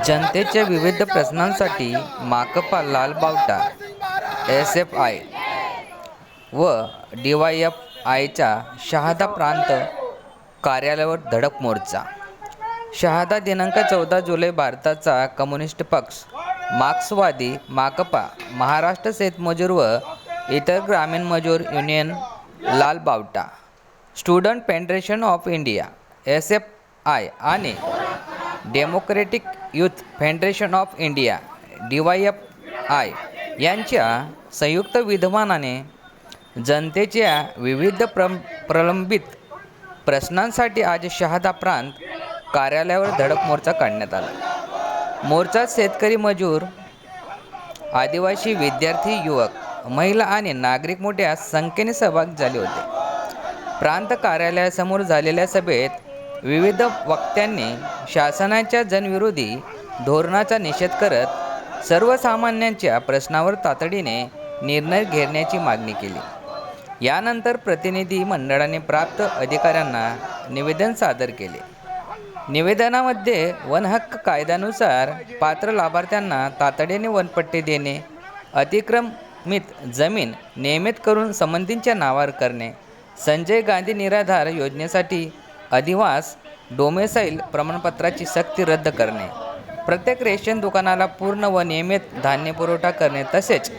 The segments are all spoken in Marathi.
जनतेच्या विविध प्रश्नांसाठी माकपा, लाल बावटा, एस.एफ.आय. व डी.वाय.एफ.आयच्या शहादा प्रांत कार्यालयावर धडक मोर्चा. शहादा दिनांक 14 जुलै. भारताचा कम्युनिस्ट पक्ष, मार्क्सवादी, माकपा, महाराष्ट्र शेतमजूर व इतर ग्रामीण मजूर union, Lal Bawta, student federation of India (SFI.) आणि democratic youth federation of India (DYFI.) यांच्या संयुक्त विद्यमानाने जनतेच्या विविध प्रलंबित प्रश्नांसाठी आज शहादा प्रांत कार्यालयावर धडक मोर्चा काढण्यात आला. मोर्चात शेतकरी, मजूर, आदिवासी, विद्यार्थी, युवक, महिला आणि नागरिक मोठ्या संख्येने सहभागी झाले होते. प्रांत कार्यालयासमोर झालेल्या सभेत विविध वक्त्यांनी शासनाच्या जनविरोधी धोरणाचा निषेध करत सर्वसामान्यांच्या प्रश्नावर तातडीने निर्णय घेण्याची मागणी केली. यानंतर प्रतिनिधी मंडळाने प्राप्त अधिकाऱ्यांना निवेदन सादर केले. निवेदनामध्ये वनहक्क कायद्यानुसार पात्र लाभार्थ्यांना तातडीने वनपट्टे देणे, अतिक्रमित जमीन नियमित करून संबंधींच्या नावावर करणे, संजय गांधी निराधार योजनेसाठी अधिवास डोमेसाईल प्रमाणपत्राची सक्ती रद्द करणे, प्रत्येक रेशन दुकानाला पूर्ण व नियमित धान्य पुरवठा करणे, तसेच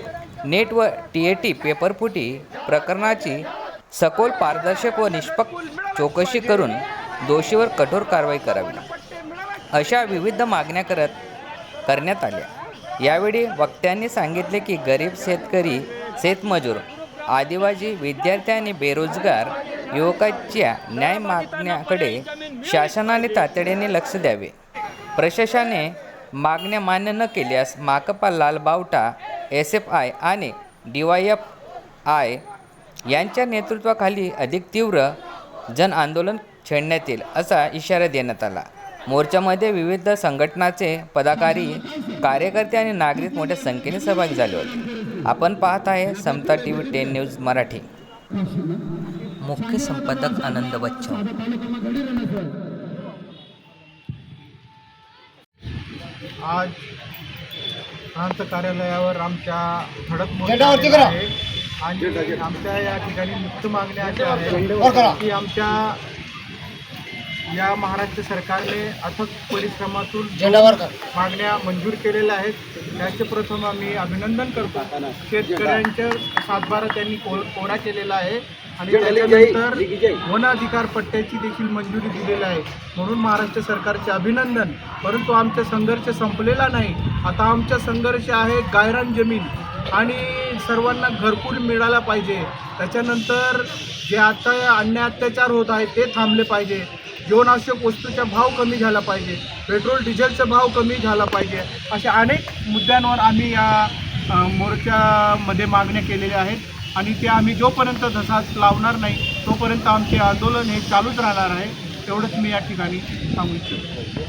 नेट व टीएटी पेपरफुटी प्रकरणाची सखोल, पारदर्शक व निष्पक्ष चौकशी करून दोषीवर कठोर कारवाई करावी, अशा विविध मागण्या करण्यात आल्या. यावेळी वक्त्यांनी सांगितले की गरीब शेतकरी, शेतमजूर, आदिवासी, विद्यार्थी आणि बेरोजगार युवकांच्या न्याय मागण्याकडे शासनाने तातडीने लक्ष द्यावे. प्रशासनाने मागण्या मान्य न केल्यास माकपा, लाल बावटा, एस.एफ.आय. आणि डी.वाय.एफ.आय. यांच्या नेतृत्वाखाली अधिक तीव्र जनआंदोलन छेडण्यात येईल, असा इशारा देण्यात आला. मोर्चामध्ये विविध संघटनांचे पदाधिकारी, कार्यकर्ते आणि नागरिक मोठ्या संख्येने सहभागी झाले होते. आपण पाहत आहे समता टीव्ही 10 न्यूज मराठी. मुख्य संपादक आनंद बच्चव. आज प्रांत कार्यालयावर आमच्या धडक मोर्चा आहे आणि आमच्या या ठिकाणी मुख्य मागण्या अशा आहेत की आमच्या या महाराष्ट्र सरकारने अथक परिश्रमातून मागण्या मंजूर केलेल्या आहेत. त्याचे प्रथम आम्ही अभिनंदन करतो. शेतकऱ्यांच्या सातबारा त्यांनी कोरा केलेला आहे आणि त्याच्यानंतर वन अधिकार पट्ट्याची देखील मंजुरी दिलेली आहे, म्हणून महाराष्ट्र सरकारचे अभिनंदन. परंतु आमचा संघर्ष संपलेला नाही. आता आमचा संघर्ष आहे गायरान जमीन आणि सर्वांना घरकुल मिळाला पाहिजे. त्याच्यानंतर जे आता अन्याय अत्याचार होत आहे ते थांबले पाहिजे. जीवनावश्यक वस्तूचा भाव कमी झाला पाहिजे, पेट्रोल डिझेलचा भाव कमी झाला पाहिजे, अशा अनेक मुद्द्यांवर आम्ही या मोर्चामध्ये मागण्या केलेल्या आहेत आणि ते आम्ही जोपर्यंत धसास लावणार नाही तोपर्यंत आमचे आंदोलन हे चालूच राहणार आहे. तेवढंच मी या ठिकाणी सांगू इच्छितो.